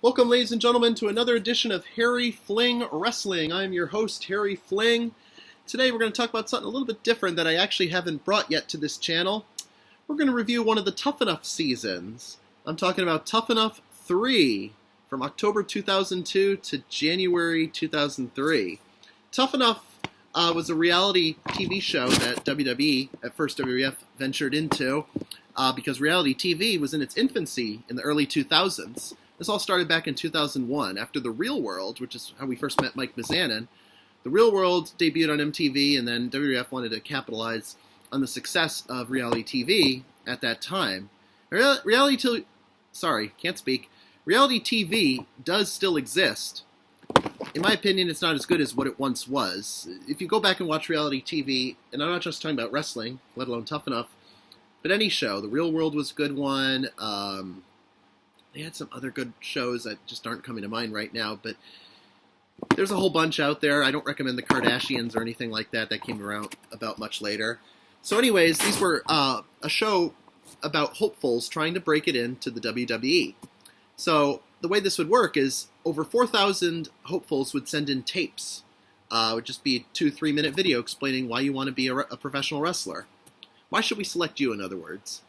Welcome, ladies and gentlemen, to another edition of Harry Fling Wrestling. I'm your host, Harry Fling. Today we're going to talk about something a little bit different that I actually haven't brought yet to this channel. We're going to review one of the Tough Enough seasons. I'm talking about Tough Enough 3 from October 2002 to January 2003. Tough Enough was a reality TV show that WWE, at first WWF, ventured into because reality TV was in its infancy in the early 2000s. This all started back in 2001 after The Real World, which is how we first met Mike Mizanin. The Real World debuted on MTV, and then WWF wanted to capitalize on the success of reality TV at that time. Reality TV does still exist. In my opinion, it's not as good as what it once was. If you go back and watch reality TV, and I'm not just talking about wrestling, let alone Tough Enough, but any show, The Real World was a good one. They had some other good shows that just aren't coming to mind right now, but there's a whole bunch out there. I don't recommend The Kardashians or anything like that. That came around about much later. So anyways, these were a show about hopefuls trying to break it into the WWE. So the way this would work is over 4,000 hopefuls would send in tapes. It would just be a 2-3 minute video explaining why you want to be a professional wrestler. Why should we select you, in other words?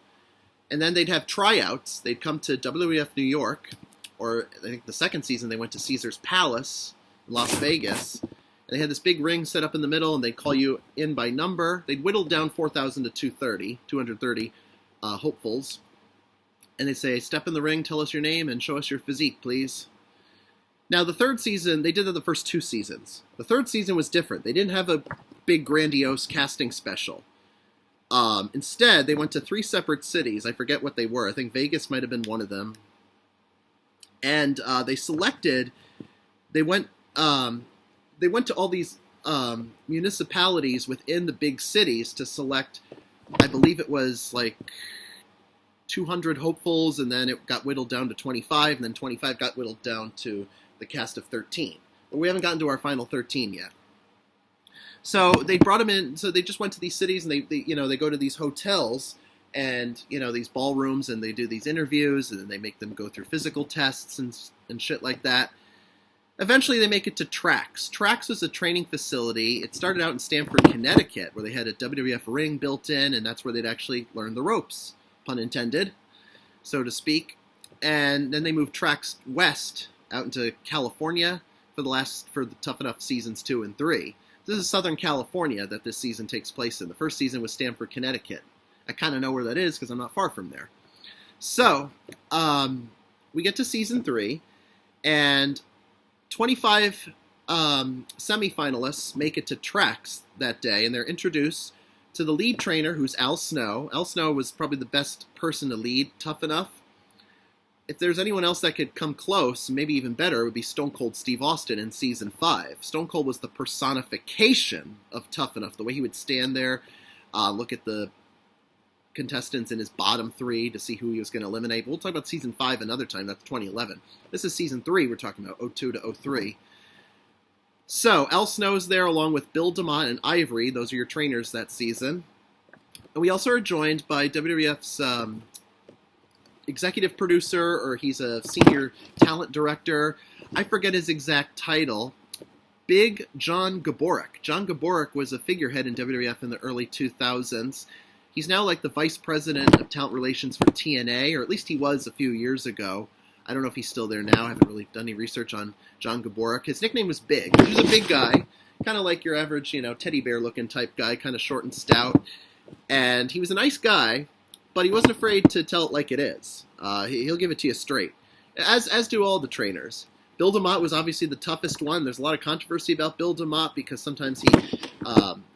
And then they'd have tryouts. They'd come to WWF New York, or I think the second season they went to Caesar's Palace in Las Vegas. And they had this big ring set up in the middle, and they'd call you in by number. They'd whittle down 4,000 to 230 hopefuls. And they'd say, step in the ring, tell us your name, and show us your physique, please. Now, the third season, they did that the first 2 seasons. The third season was different. They didn't have a big, grandiose casting special. Instead, they went to 3 separate cities. I forget what they were. I think Vegas might have been one of them. And they went to all these municipalities within the big cities to select, I believe it was like 200 hopefuls, and then it got whittled down to 25, and then 25 got whittled down to the cast of 13. But we haven't gotten to our final 13 yet. So they brought them in. So they just went to these cities, and they go to these hotels and these ballrooms, and they do these interviews, and then they make them go through physical tests and shit like that. Eventually, they make it to Trax. Trax was a training facility. It started out in Stamford, Connecticut, where they had a WWF ring built in, and that's where they'd actually learn the ropes, pun intended, so to speak. And then they moved Trax west out into California for the Tough Enough seasons 2 and 3. This is Southern California that this season takes place in. The first season was Stamford, Connecticut. I kind of know where that is because I'm not far from there. So, we get to season 3, and 25 semifinalists make it to Trax that day, and they're introduced to the lead trainer, who's Al Snow. Al Snow was probably the best person to lead Tough Enough. If there's anyone else that could come close, maybe even better, it would be Stone Cold Steve Austin in Season 5. Stone Cold was the personification of Tough Enough. The way he would stand there, look at the contestants in his bottom 3 to see who he was going to eliminate. But we'll talk about Season 5 another time. That's 2011. This is Season 3 we're talking about, 02 to 03. So, Al Snow's there along with Bill DeMott and Ivory. Those are your trainers that season. And we also are joined by WWF's executive producer, or he's a senior talent director. I forget his exact title. Big John Gaborik. John Gaborik was a figurehead in WWF in the early 2000s. He's now like the vice president of talent relations for TNA, or at least he was a few years ago. I don't know if he's still there now. I haven't really done any research on John Gaborik. His nickname was Big. He was a big guy, kind of like your average, teddy bear looking type guy, kind of short and stout. And he was a nice guy, but he wasn't afraid to tell it like it is. He'll give it to you straight, as do all the trainers. Bill DeMott was obviously the toughest one. There's a lot of controversy about Bill DeMott because sometimes he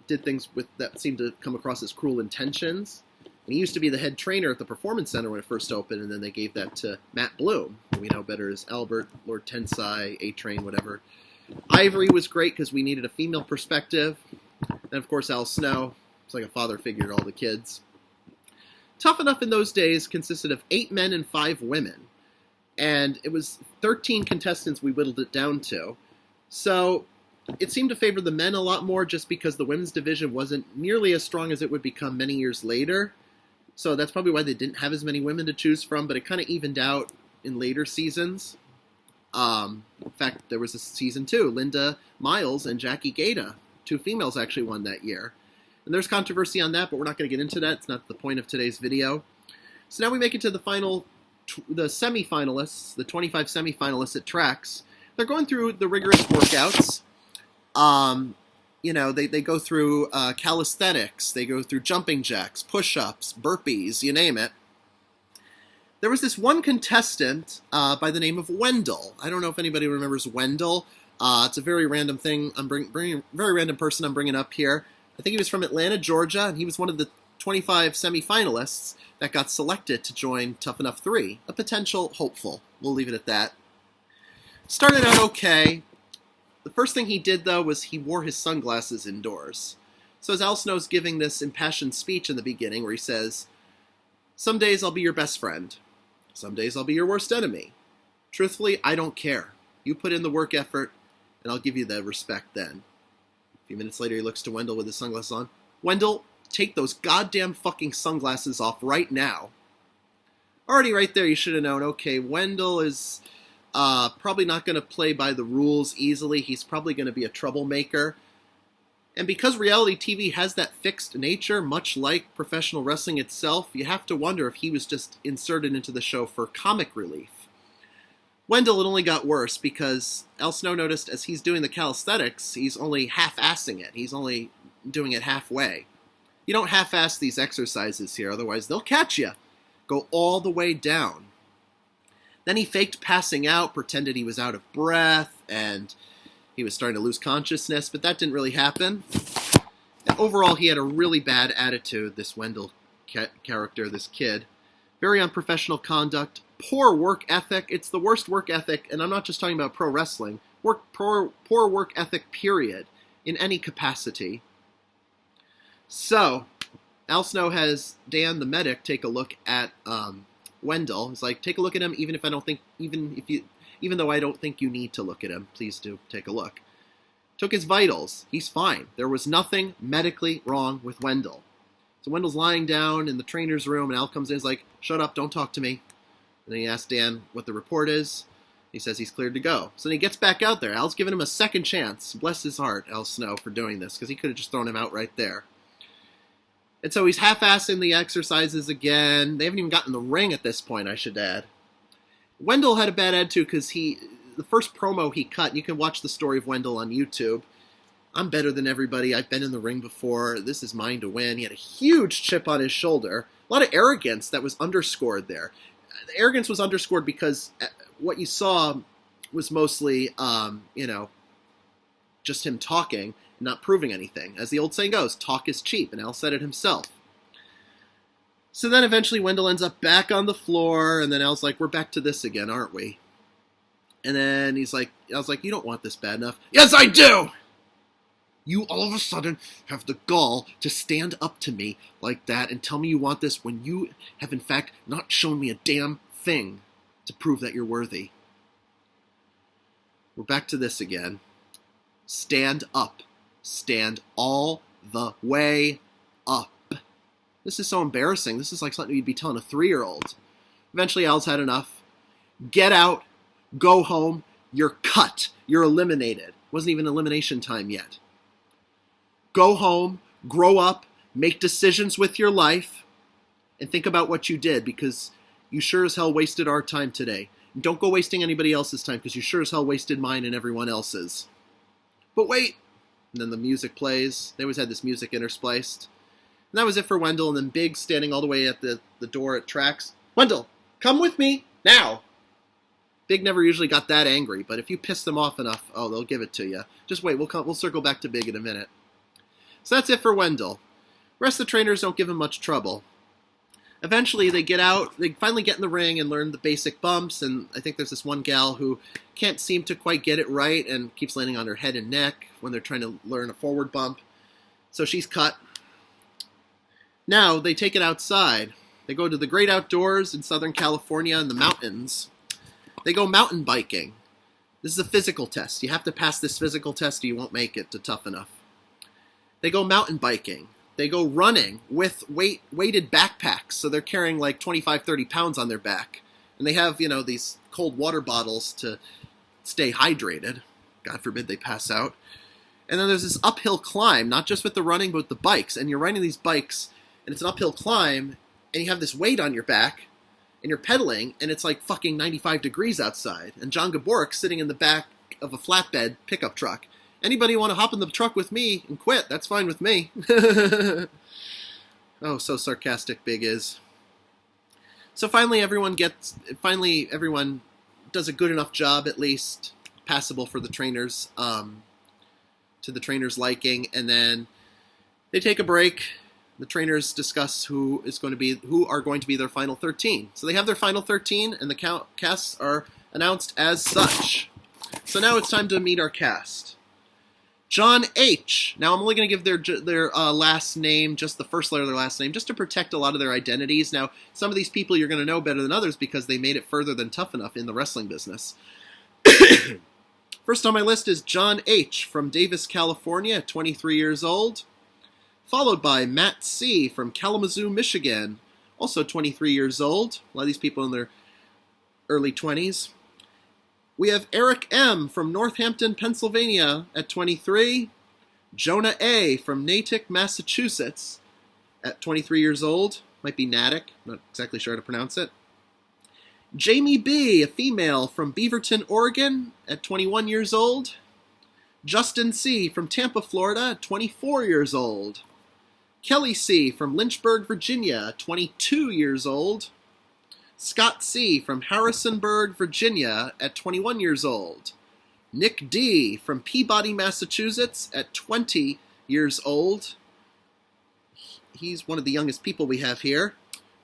did things that seemed to come across as cruel intentions. And he used to be the head trainer at the Performance Center when it first opened, and then they gave that to Matt Bloom, who we know better as Albert, Lord Tensai, A-Train, whatever. Ivory was great because we needed a female perspective. And, of course, Al Snow. It's like a father figure to all the kids. Tough Enough in those days consisted of 8 men and 5 women. And it was 13 contestants we whittled it down to. So it seemed to favor the men a lot more just because the women's division wasn't nearly as strong as it would become many years later. So that's probably why they didn't have as many women to choose from, but it kind of evened out in later seasons. In fact, there was a season 2. Linda Miles and Jackie Gaeta, 2 females, actually won that year. And there's controversy on that, but we're not going to get into that. It's not the point of today's video. So now we make it to the semifinalists, the 25 semifinalists at tracks. They're going through the rigorous workouts. They go through calisthenics, they go through jumping jacks, push-ups, burpees, you name it. There was this one contestant by the name of Wendell. I don't know if anybody remembers Wendell. It's a very random thing. Very random person I'm bringing up here. I think he was from Atlanta, Georgia, and he was one of the 25 semifinalists that got selected to join Tough Enough 3. A potential hopeful. We'll leave it at that. Started out okay. The first thing he did, though, was he wore his sunglasses indoors. So as Al Snow's giving this impassioned speech in the beginning where he says, "Some days I'll be your best friend. Some days I'll be your worst enemy. Truthfully, I don't care. You put in the work effort, and I'll give you the respect then." A few minutes later, he looks to Wendell with his sunglasses on. "Wendell, take those goddamn fucking sunglasses off right now." Already right there, you should have known, okay, Wendell is probably not going to play by the rules easily. He's probably going to be a troublemaker. And because reality TV has that fixed nature, much like professional wrestling itself, you have to wonder if he was just inserted into the show for comic relief. Wendell, it only got worse because Al Snow noticed as he's doing the calisthenics, he's only half-assing it. He's only doing it halfway. You don't half-ass these exercises here, otherwise they'll catch you. Go all the way down. Then he faked passing out, pretended he was out of breath, and he was starting to lose consciousness, but that didn't really happen. And overall, he had a really bad attitude, this Wendell character, this kid. Very unprofessional conduct, poor work ethic. It's the worst work ethic, and I'm not just talking about pro wrestling. Poor work ethic, period, in any capacity. So, Al Snow has Dan, the medic, take a look at Wendell. He's like, take a look at him, even though I don't think you need to look at him. Please do take a look. Took his vitals. He's fine. There was nothing medically wrong with Wendell. So Wendell's lying down in the trainer's room, and Al comes in and is like, "Shut up, don't talk to me." And then he asks Dan what the report is. He says he's cleared to go. So then he gets back out there. Al's giving him a second chance. Bless his heart, Al Snow, for doing this, because he could have just thrown him out right there. And so he's half-assing the exercises again. They haven't even gotten the ring at this point, I should add. Wendell had a bad attitude because the first promo he cut, and you can watch the story of Wendell on YouTube. "I'm better than everybody. I've been in the ring before. This is mine to win." He had a huge chip on his shoulder. A lot of arrogance that was underscored there. The arrogance was underscored because what you saw was mostly, just him talking, not proving anything. As the old saying goes, talk is cheap, and Al said it himself. So then eventually Wendell ends up back on the floor, and then Al's like, "We're back to this again, aren't we?" And then Al's like, "You don't want this bad enough." "Yes, I do! You all of a sudden have the gall to stand up to me like that and tell me you want this when you have in fact not shown me a damn thing to prove that you're worthy." We're back to this again. Stand up. Stand all the way up. This is so embarrassing. This is like something you'd be telling a 3-year-old. Eventually, Al's had enough. Get out. Go home. You're cut. You're eliminated. Wasn't even elimination time yet. Go home. Grow up. Make decisions with your life. And think about what you did, because you sure as hell wasted our time today. And don't go wasting anybody else's time, because you sure as hell wasted mine and everyone else's. But wait. And then the music plays. They always had this music interspliced. And that was it for Wendell. And then Big, standing all the way at the door at tracks. "Wendell, come with me, now!" Big never usually got that angry, but if you piss them off enough, oh, they'll give it to you. Just wait, we'll circle back to Big in a minute. So that's it for Wendell. The rest of the trainers don't give him much trouble. Eventually, they finally get in the ring and learn the basic bumps, and I think there's this one gal who can't seem to quite get it right and keeps landing on her head and neck when they're trying to learn a forward bump. So she's cut. Now, they take it outside. They go to the great outdoors in Southern California in the mountains. They go mountain biking. This is a physical test. You have to pass this physical test or you won't make it to Tough Enough. They go mountain biking. They go running with weighted backpacks, so they're carrying like 25, 30 pounds on their back. And they have, these cold water bottles to stay hydrated. God forbid they pass out. And then there's this uphill climb, not just with the running, but with the bikes. And you're riding these bikes, and it's an uphill climb, and you have this weight on your back, and you're pedaling, and it's like fucking 95 degrees outside. And John Gabork's sitting in the back of a flatbed pickup truck. Anybody want to hop in the truck with me and quit? That's fine with me. Oh, so sarcastic Big is. So finally everyone does a good enough job, at least passable for the trainers, to the trainers' liking, and then they take a break. The trainers discuss who are going to be their final 13. So they have their final 13, and the casts are announced as such. So now it's time to meet our cast. John H. Now I'm only going to give their last name, just the first letter of their last name, just to protect a lot of their identities. Now, some of these people you're going to know better than others because they made it further than Tough Enough in the wrestling business. First on my list is John H. from Davis, California, 23 years old. Followed by Matt C. from Kalamazoo, Michigan, also 23 years old. A lot of these people in their early 20s. We have Eric M. from Northampton, Pennsylvania at 23. Jonah A. from Natick, Massachusetts at 23 years old. Might be Natick. Not exactly sure how to pronounce it. Jamie B., a female from Beaverton, Oregon at 21 years old. Justin C. from Tampa, Florida at 24 years old. Kelly C. from Lynchburg, Virginia, 22 years old. Scott C. from Harrisonburg, Virginia, at 21 years old. Nick D. from Peabody, Massachusetts, at 20 years old. He's one of the youngest people we have here.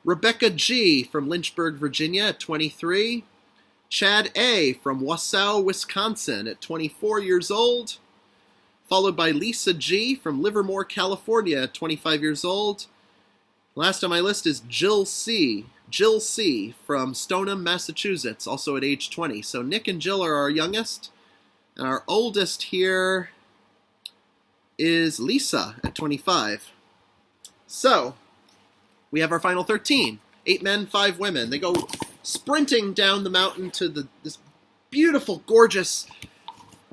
Rebecca G. from Lynchburg, Virginia, at 23. Chad A. from Wausau, Wisconsin, at 24 years old. Followed by Lisa G. from Livermore, California, at 25 years old. Last on my list is Jill C. from Stoneham, Massachusetts, also at age 20. So Nick and Jill are our youngest. And our oldest here is Lisa at 25. So, we have our final 13. 8 men, 5 women. They go sprinting down the mountain to this beautiful, gorgeous,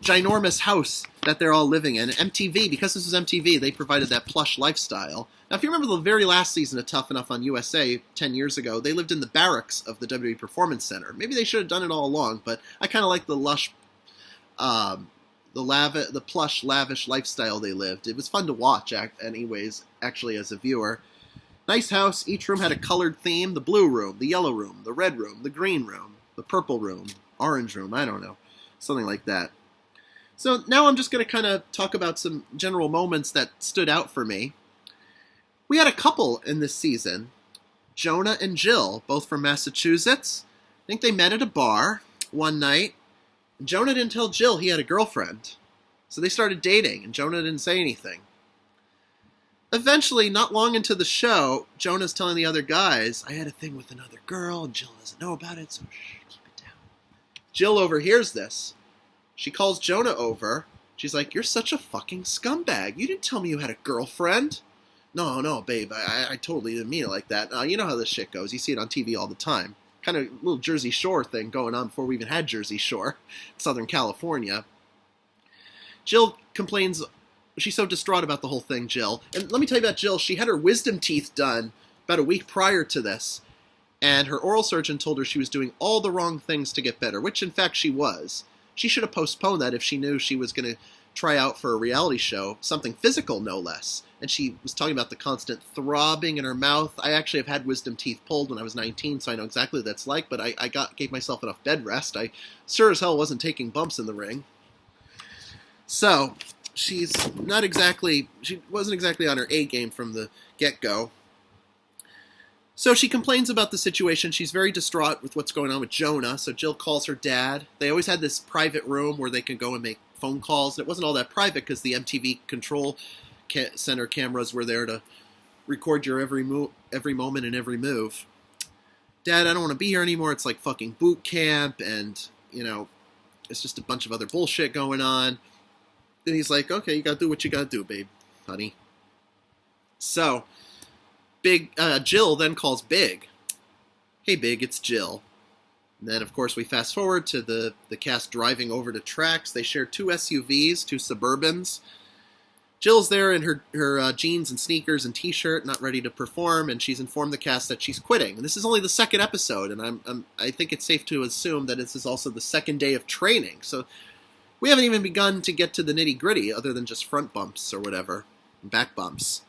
ginormous house that they're all living in. MTV, because this was MTV, they provided that plush lifestyle. Now, if you remember the very last season of Tough Enough on USA 10 years ago, they lived in the barracks of the WWE Performance Center. Maybe they should have done it all along, but I kind of like the lush, the plush, lavish lifestyle they lived. It was fun to watch, anyways, actually, as a viewer. Nice house. Each room had a colored theme. The blue room, the yellow room, the red room, the green room, the purple room, orange room, I don't know. Something like that. So now I'm just going to kind of talk about some general moments that stood out for me. We had a couple in this season, Jonah and Jill, both from Massachusetts. I think they met at a bar one night. Jonah didn't tell Jill he had a girlfriend. So they started dating, and Jonah didn't say anything. Eventually, not long into the show, Jonah's telling the other guys, I had a thing with another girl, and Jill doesn't know about it, so shh, keep it down. Jill overhears this. She calls Jonah over. She's like, you're such a fucking scumbag. You didn't tell me you had a girlfriend. No, babe, I totally didn't mean it like that. You know how this shit goes. You see it on TV all the time. Kind of little Jersey Shore thing going on before we even had Jersey Shore, Southern California. Jill complains. She's so distraught about the whole thing, Jill. And let me tell you about Jill. She had her wisdom teeth done about a week prior to this. And her oral surgeon told her she was doing all the wrong things to get better, which in fact she was. She should have postponed that if she knew she was going to try out for a reality show, something physical no less. And she was talking about the constant throbbing in her mouth. I actually have had wisdom teeth pulled when I was 19, so I know exactly what that's like, but I gave myself enough bed rest. I sure as hell wasn't taking bumps in the ring. So, she wasn't exactly on her A game from the get-go. So she complains about the situation. She's very distraught with what's going on with Jonah, so Jill calls her dad. They always had this private room where they could go and make phone calls, and it wasn't all that private because the MTV control center cameras were there to record your every moment and every move. Dad, I don't want to be here anymore. It's like fucking boot camp, and, it's just a bunch of other bullshit going on. Then he's like, okay, you gotta do what you gotta do, babe, honey. So, Jill then calls Big. Hey, Big, it's Jill. And then, of course, we fast forward to the cast driving over to tracks. They share two SUVs, two Suburbans. Jill's there in her jeans and sneakers and T-shirt, not ready to perform, and she's informed the cast that she's quitting. And this is only the second episode, and I think it's safe to assume that this is also the second day of training. So we haven't even begun to get to the nitty-gritty, other than just front bumps or whatever, and back bumps.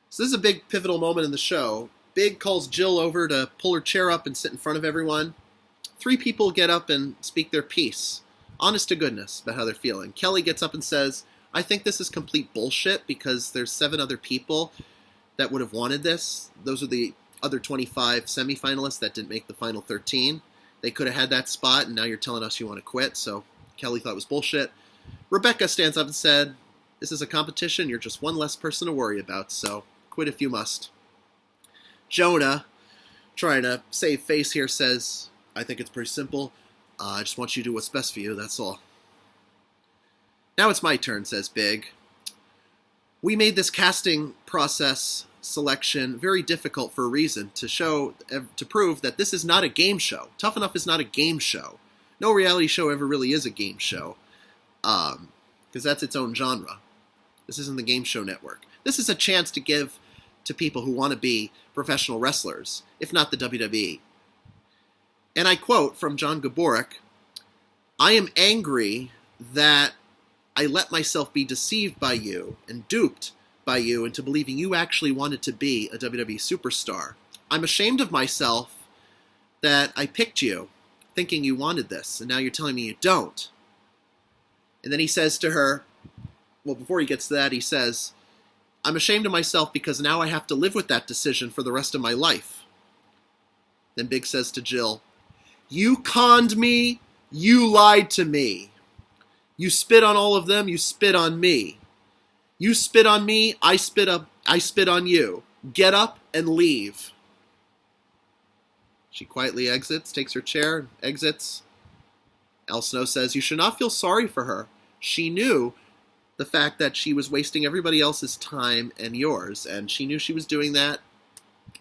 So this is a big pivotal moment in the show. Big calls Jill over to pull her chair up and sit in front of everyone. 3 people get up and speak their piece, honest to goodness, about how they're feeling. Kelly gets up and says, I think this is complete bullshit because there's 7 other people that would have wanted this. Those are the other 25 semifinalists that didn't make the final 13. They could have had that spot, and now you're telling us you want to quit, so Kelly thought it was bullshit. Rebecca stands up and said, this is a competition, you're just one less person to worry about, so quit if you must. Jonah, trying to save face here, says, I think it's pretty simple. I just want you to do what's best for you, that's all. Now it's my turn, says Big. We made this casting process selection very difficult for a reason, to prove that this is not a game show. Tough Enough is not a game show. No reality show ever really is a game show, because that's its own genre. This isn't the Game Show Network. This is a chance to give to people who want to be professional wrestlers, if not the WWE. And I quote from John Gaborik, I am angry that I let myself be deceived by you and duped by you into believing you actually wanted to be a WWE superstar. I'm ashamed of myself that I picked you thinking you wanted this, and now you're telling me you don't. And then he says to her, well, before he gets to that, he says, I'm ashamed of myself because now I have to live with that decision for the rest of my life. Then Big says to Jill, you conned me, you lied to me. You spit on all of them, you spit on me. You spit on me, I spit on you. Get up and leave. She quietly exits, takes her chair, exits. Al Snow says, you should not feel sorry for her. She knew the fact that she was wasting everybody else's time and yours, and she knew she was doing that,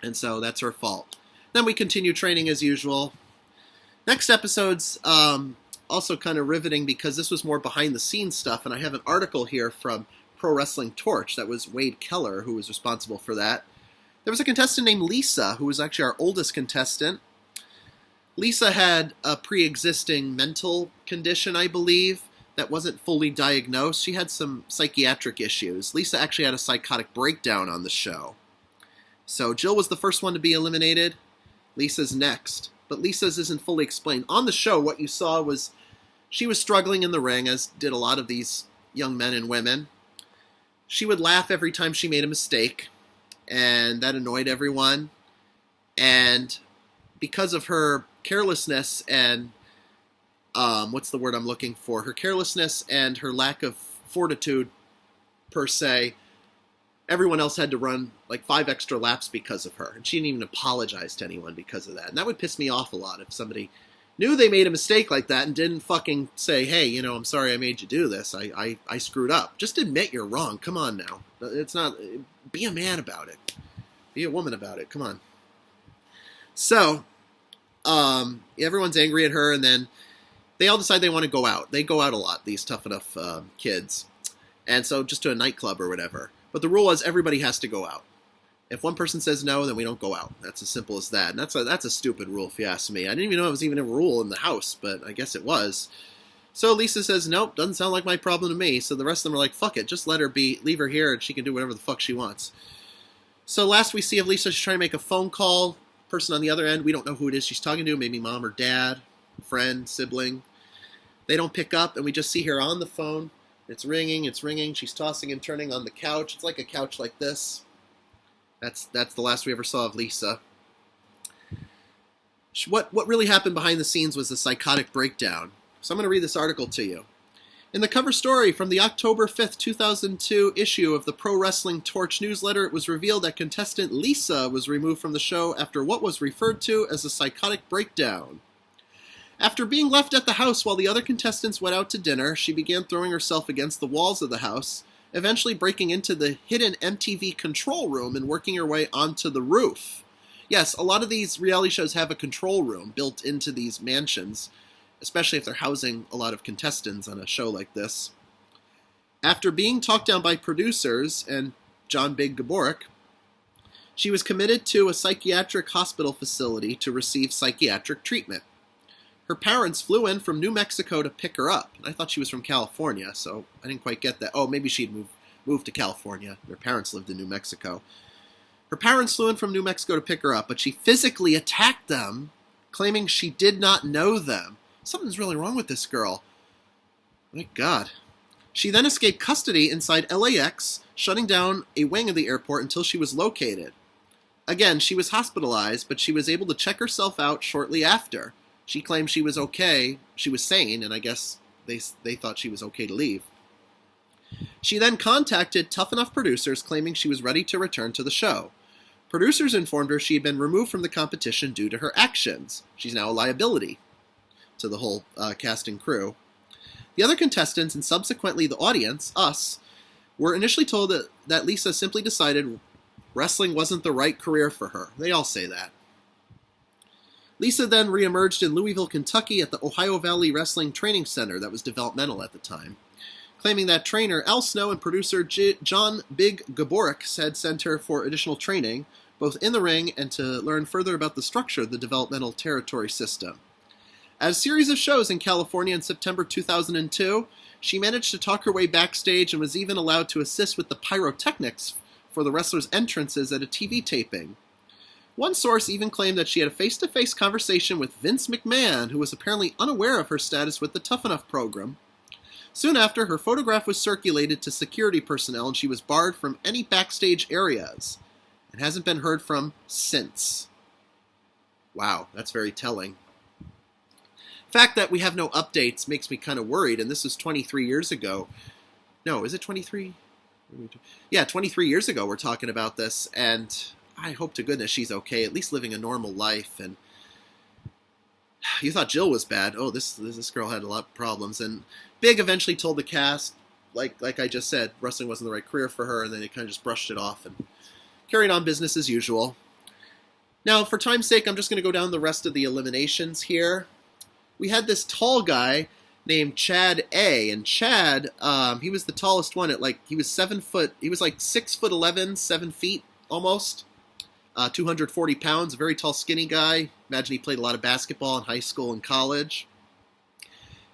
and so that's her fault. Then we continue training as usual. Next episode's also kind of riveting because this was more behind-the-scenes stuff, and I have an article here from Pro Wrestling Torch. That was Wade Keller who was responsible for that. There was a contestant named Lisa, who was actually our oldest contestant. Lisa had a pre-existing mental condition, I believe, that wasn't fully diagnosed. She had some psychiatric issues. Lisa actually had a psychotic breakdown on the show. So Jill was the first one to be eliminated. Lisa's next. But Lisa's isn't fully explained. On the show, what you saw was she was struggling in the ring, as did a lot of these young men and women. She would laugh every time she made a mistake, and that annoyed everyone. And because of her carelessness and, what's the word I'm looking for? Her carelessness and her lack of fortitude, per se, everyone else had to run like 5 extra laps because of her. And she didn't even apologize to anyone because of that. And that would piss me off a lot if somebody knew they made a mistake like that and didn't fucking say, hey, I'm sorry I made you do this. I screwed up. Just admit you're wrong. Come on now. It's not... Be a man about it. Be a woman about it. Come on. So, everyone's angry at her, and then they all decide they want to go out. They go out a lot, these Tough Enough kids. And so just to a nightclub or whatever. But the rule is everybody has to go out. If one person says no, then we don't go out. That's as simple as that. And that's a stupid rule, if you ask me. I didn't even know it was even a rule in the house, but I guess it was. So Lisa says, nope, doesn't sound like my problem to me. So the rest of them are like, fuck it, just let her be. Leave her here, and she can do whatever the fuck she wants. So last we see of Lisa, she's trying to make a phone call. Person on the other end, we don't know who it is she's talking to. Maybe mom or dad, friend, sibling. They don't pick up, and we just see her on the phone. It's ringing. She's tossing and turning on the couch. It's like a couch like this. That's the last we ever saw of Lisa. What really happened behind the scenes was a psychotic breakdown. So I'm going to read this article to you. In the cover story from the October 5th, 2002 issue of the Pro Wrestling Torch newsletter, it was revealed that contestant Lisa was removed from the show after what was referred to as a psychotic breakdown. After being left at the house while the other contestants went out to dinner, she began throwing herself against the walls of the house, eventually breaking into the hidden MTV control room and working her way onto the roof. Yes, a lot of these reality shows have a control room built into these mansions, especially if they're housing a lot of contestants on a show like this. After being talked down by producers and John Big Gaborik, she was committed to a psychiatric hospital facility to receive psychiatric treatment. Her parents flew in from New Mexico to pick her up. And I thought she was from California, so I didn't quite get that. Oh, maybe she'd moved to California. Their parents lived in New Mexico. Her parents flew in from New Mexico to pick her up, but she physically attacked them, claiming she did not know them. Something's really wrong with this girl. My God. She then escaped custody inside LAX, shutting down a wing of the airport until she was located. Again, she was hospitalized, but she was able to check herself out shortly after. She claimed she was okay, she was sane, and I guess they thought she was okay to leave. She then contacted Tough Enough producers, claiming she was ready to return to the show. Producers informed her she had been removed from the competition due to her actions. She's now a liability to the whole cast and crew. The other contestants, and subsequently the audience, us, were initially told that Lisa simply decided wrestling wasn't the right career for her. They all say that. Lisa then reemerged in Louisville, Kentucky at the Ohio Valley Wrestling Training Center that was developmental at the time, claiming that trainer Al Snow and producer John Big Gaborik had sent her for additional training, both in the ring and to learn further about the structure of the developmental territory system. At a series of shows in California in September 2002, she managed to talk her way backstage and was even allowed to assist with the pyrotechnics for the wrestlers' entrances at a TV taping. One source even claimed that she had a face-to-face conversation with Vince McMahon, who was apparently unaware of her status with the Tough Enough program. Soon after, her photograph was circulated to security personnel and she was barred from any backstage areas and hasn't been heard from since. Wow, that's very telling. The fact that we have no updates makes me kind of worried, and this was 23 years ago. No, is it 23? Yeah, 23 years ago we're talking about this, and I hope to goodness she's okay, at least living a normal life. And you thought Jill was bad. Oh, this girl had a lot of problems. And Big eventually told the cast, like I just said, wrestling wasn't the right career for her, and then they kind of just brushed it off and carried on business as usual. Now, for time's sake, I'm just going to go down the rest of the eliminations here. We had this tall guy named Chad A. And Chad, he was the tallest one he was 7 foot, he was like 6'11", 7 feet almost. 240 pounds, a very tall, skinny guy. Imagine he played a lot of basketball in high school and college.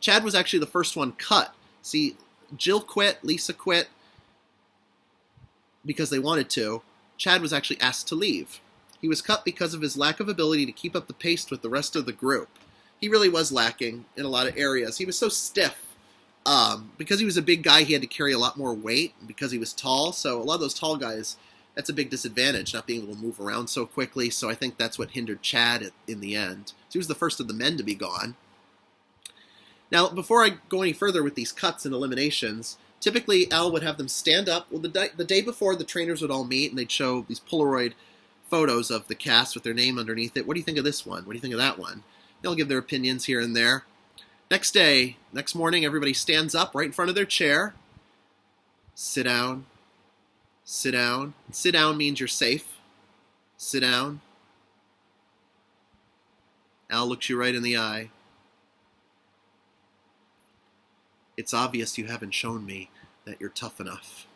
Chad was actually the first one cut. See, Jill quit, Lisa quit because they wanted to. Chad was actually asked to leave. He was cut because of his lack of ability to keep up the pace with the rest of the group. He really was lacking in a lot of areas. He was so stiff. Because he was a big guy, he had to carry a lot more weight because he was tall. So a lot of those tall guys, that's a big disadvantage, not being able to move around so quickly. So I think that's what hindered Chad in the end. So he was the first of the men to be gone. Now, before I go any further with these cuts and eliminations, typically Al would have them stand up. Well, the day before, the trainers would all meet, and they'd show these Polaroid photos of the cast with their name underneath it. What do you think of this one? What do you think of that one? They'll give their opinions here and there. Next morning, everybody stands up right in front of their chair. Sit down. Sit down. Sit down means you're safe. Sit down. Al looks you right in the eye. It's obvious you haven't shown me that you're tough enough.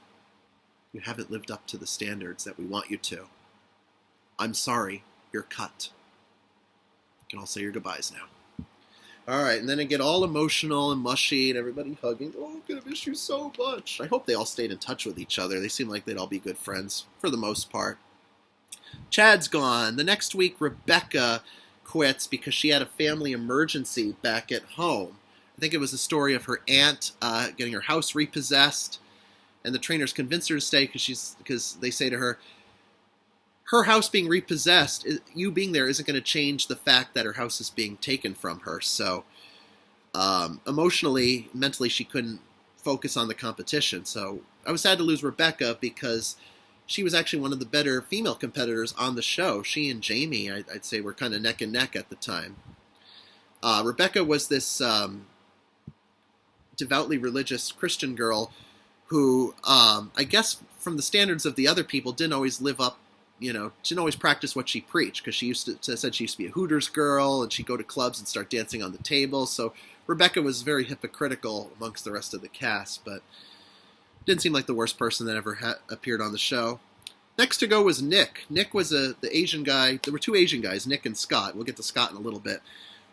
You haven't lived up to the standards that we want you to. I'm sorry, you're cut. You can all say your goodbyes now. All right, and then I get all emotional and mushy and everybody hugging. Oh, I'm going to miss you so much. I hope they all stayed in touch with each other. They seem like they'd all be good friends for the most part. Chad's gone. The next week, Rebecca quits because she had a family emergency back at home. I think it was a story of her aunt getting her house repossessed, and the trainers convinced her to stay because they say to her, her house being repossessed, you being there isn't going to change the fact that her house is being taken from her. So emotionally, mentally, she couldn't focus on the competition. So I was sad to lose Rebecca because she was actually one of the better female competitors on the show. She and Jamie, I'd say, were kind of neck and neck at the time. Rebecca was this devoutly religious Christian girl who, I guess from the standards of the other people, didn't always live up didn't always practice what she preached, because she said she used to be a Hooters girl, and she'd go to clubs and start dancing on the table. So Rebecca was very hypocritical amongst the rest of the cast, but didn't seem like the worst person that ever appeared on the show. Next to go was Nick. Nick was the Asian guy. There were two Asian guys, Nick and Scott. We'll get to Scott in a little bit.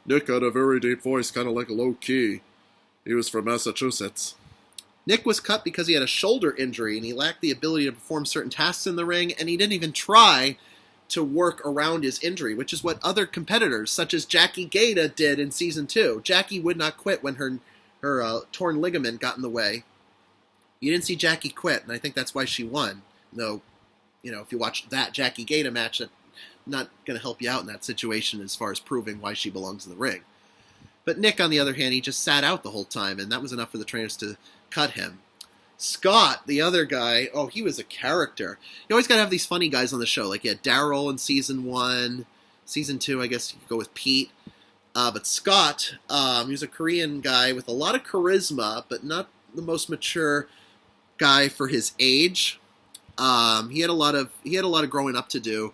Nick had a very deep voice, kind of like a low key. He was from Massachusetts. Nick was cut because he had a shoulder injury and he lacked the ability to perform certain tasks in the ring, and he didn't even try to work around his injury, which is what other competitors, such as Jackie Gata, did in Season 2. Jackie would not quit when her torn ligament got in the way. You didn't see Jackie quit, and I think that's why she won. Though, if you watch that Jackie Gata match, that's not going to help you out in that situation as far as proving why she belongs in the ring. But Nick, on the other hand, he just sat out the whole time, and that was enough for the trainers to cut him. Scott, the other guy, he was a character. You always got to have these funny guys on the show. Like, you had Daryl in Season 1. Season 2, I guess you could go with Pete. But Scott, he was a Korean guy with a lot of charisma, but not the most mature guy for his age. He had a lot of growing up to do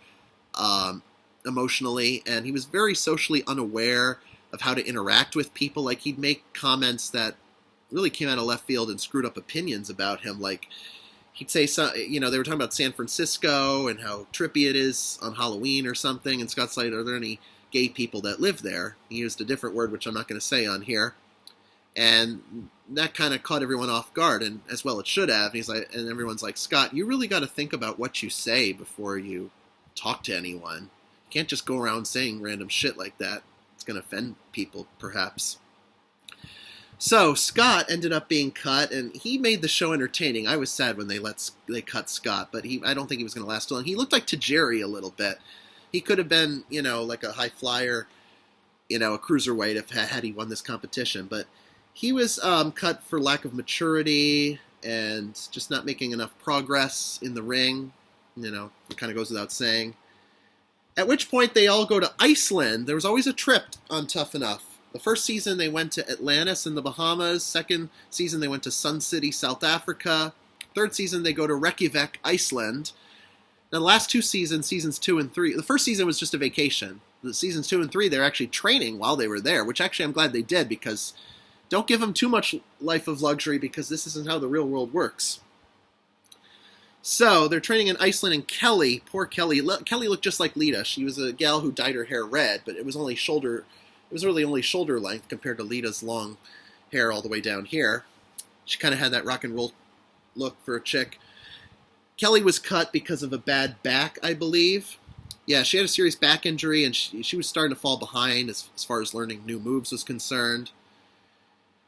emotionally, and he was very socially unaware of how to interact with people. Like, he'd make comments that really came out of left field and screwed up opinions about him. Like, he'd say, they were talking about San Francisco and how trippy it is on Halloween or something, and Scott's like, are there any gay people that live there? He used a different word, which I'm not going to say on here. And that kind of caught everyone off guard, and as well it should have. And everyone's like, Scott, you really got to think about what you say before you talk to anyone. You can't just go around saying random shit like that. It's going to offend people, perhaps. So Scott ended up being cut, and he made the show entertaining. I was sad when they cut Scott, but I don't think he was going to last long. He looked like Tajiri a little bit. He could have been, like a high flyer, a cruiserweight had he won this competition. But he was cut for lack of maturity and just not making enough progress in the ring. It kind of goes without saying. At which point they all go to Iceland. There was always a trip on Tough Enough. The first season they went to Atlantis in the Bahamas. Second season they went to Sun City, South Africa. Third season they go to Reykjavik, Iceland. Now the last two seasons, seasons 2 and 3, the first season was just a vacation. The seasons 2 and 3 they're actually training while they were there, which actually I'm glad they did, because don't give them too much life of luxury, because this isn't how the real world works. So they're training in Iceland, and Kelly, poor Kelly. Kelly looked just like Lita. She was a gal who dyed her hair red, but it was really only shoulder length compared to Lita's long hair all the way down here. She kind of had that rock and roll look for a chick. Kelly was cut because of a bad back, I believe. Yeah, she had a serious back injury, and she was starting to fall behind as far as learning new moves was concerned.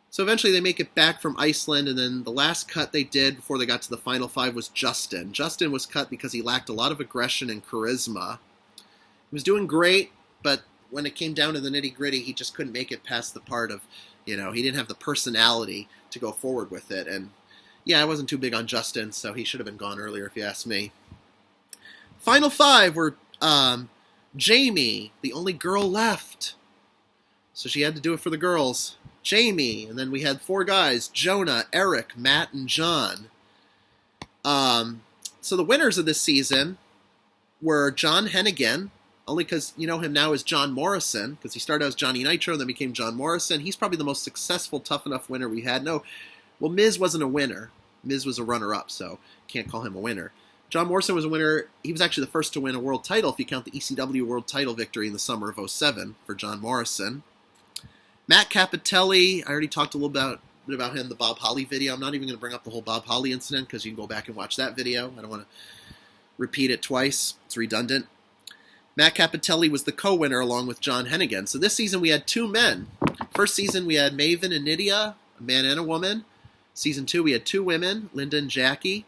So eventually they make it back from Iceland, and then the last cut they did before they got to the Final 5 was Justin. Justin was cut because he lacked a lot of aggression and charisma. He was doing great, but when it came down to the nitty-gritty, he just couldn't make it past the part of, he didn't have the personality to go forward with it. And yeah, I wasn't too big on Justin, so he should have been gone earlier if you ask me. Final 5 were Jamie, the only girl left. So she had to do it for the girls. Jamie, and then we had 4 guys, Jonah, Eric, Matt, and John. So the winners of this season were John Hennigan, only because you know him now as John Morrison, because he started out as Johnny Nitro and then became John Morrison. He's probably the most successful Tough Enough winner we had. No, well, Miz wasn't a winner. Miz was a runner-up, so can't call him a winner. John Morrison was a winner. He was actually the first to win a world title if you count the ECW world title victory in the summer of 2007 for John Morrison. Matt Capitelli, I already talked a little bit about him in the Bob Holly video. I'm not even going to bring up the whole Bob Holly incident because you can go back and watch that video. I don't want to repeat it twice. It's redundant. Matt Capitelli was the co-winner along with John Hennigan. So this season we had 2 men. First season we had Maven and Nydia, a man and a woman. Season 2 we had 2 women, Linda and Jackie.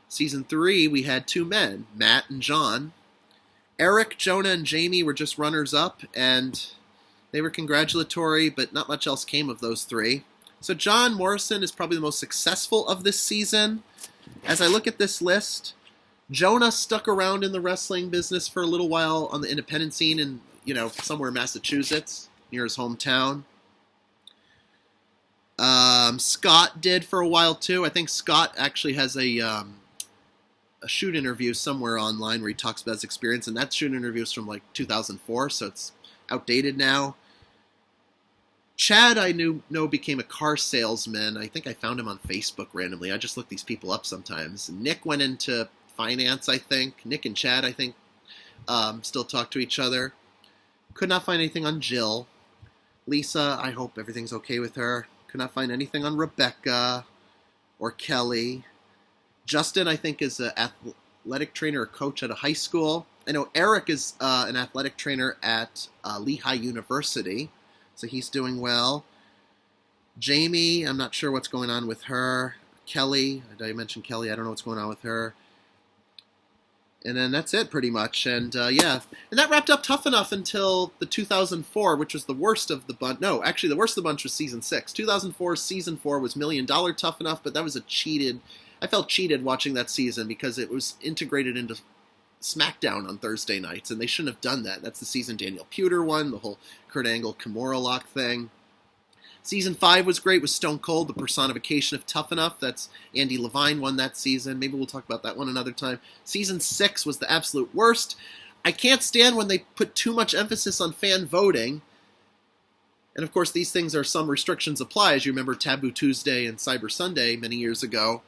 Season 3 we had 2 men, Matt and John. Eric, Jonah, and Jamie were just runners-up, and they were congratulatory, but not much else came of those 3. So John Morrison is probably the most successful of this season. As I look at this list, Jonah stuck around in the wrestling business for a little while on the independent scene in, somewhere in Massachusetts, near his hometown. Scott did for a while too. I think Scott actually has a a shoot interview somewhere online where he talks about his experience, and that shoot interview is from like 2004, so it's outdated now. Chad, I know became a car salesman. I think I found him on Facebook randomly. I just look these people up sometimes. Nick went into finance, I think. Nick and Chad, I think, still talk to each other. Could not find anything on Jill. Lisa, I hope everything's okay with her. Could not find anything on Rebecca or Kelly. Justin, I think, is an athletic trainer or coach at a high school. I know Eric is an athletic trainer at Lehigh University, so he's doing well. Jamie, I'm not sure what's going on with her. Kelly, did I mention Kelly? I don't know what's going on with her. And then that's it, pretty much. And, yeah. And that wrapped up Tough Enough until the 2004, which was the worst of the bunch. No, actually, the worst of the bunch was Season 6. 2004, Season 4 was $1 Million Tough Enough, but that was a cheated... I felt cheated watching that season because it was integrated into SmackDown on Thursday nights, and they shouldn't have done that. That's the season Daniel Puder won, the whole Kurt Angle Kimura lock thing. Season 5 was great with Stone Cold, the personification of Tough Enough. That's Andy Levine won that season. Maybe we'll talk about that one another time. Season 6 was the absolute worst. I can't stand when they put too much emphasis on fan voting. And of course, these things are some restrictions apply, as you remember Taboo Tuesday and Cyber Sunday many years ago.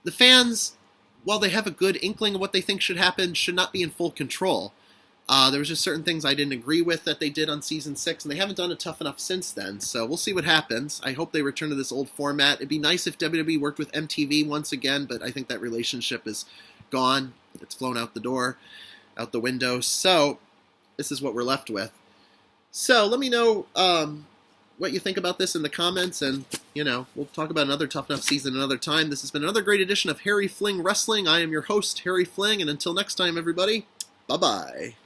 The fans, while they have a good inkling of what they think should happen, should not be in full control. There was just certain things I didn't agree with that they did on Season 6, and they haven't done it Tough Enough since then, so we'll see what happens. I hope they return to this old format. It'd be nice if WWE worked with MTV once again, but I think that relationship is gone. It's flown out the door, out the window, so this is what we're left with. So let me know what you think about this in the comments, and, we'll talk about another Tough Enough season another time. This has been another great edition of Harry Fling Wrestling. I am your host, Harry Fling, and until next time, everybody, bye-bye.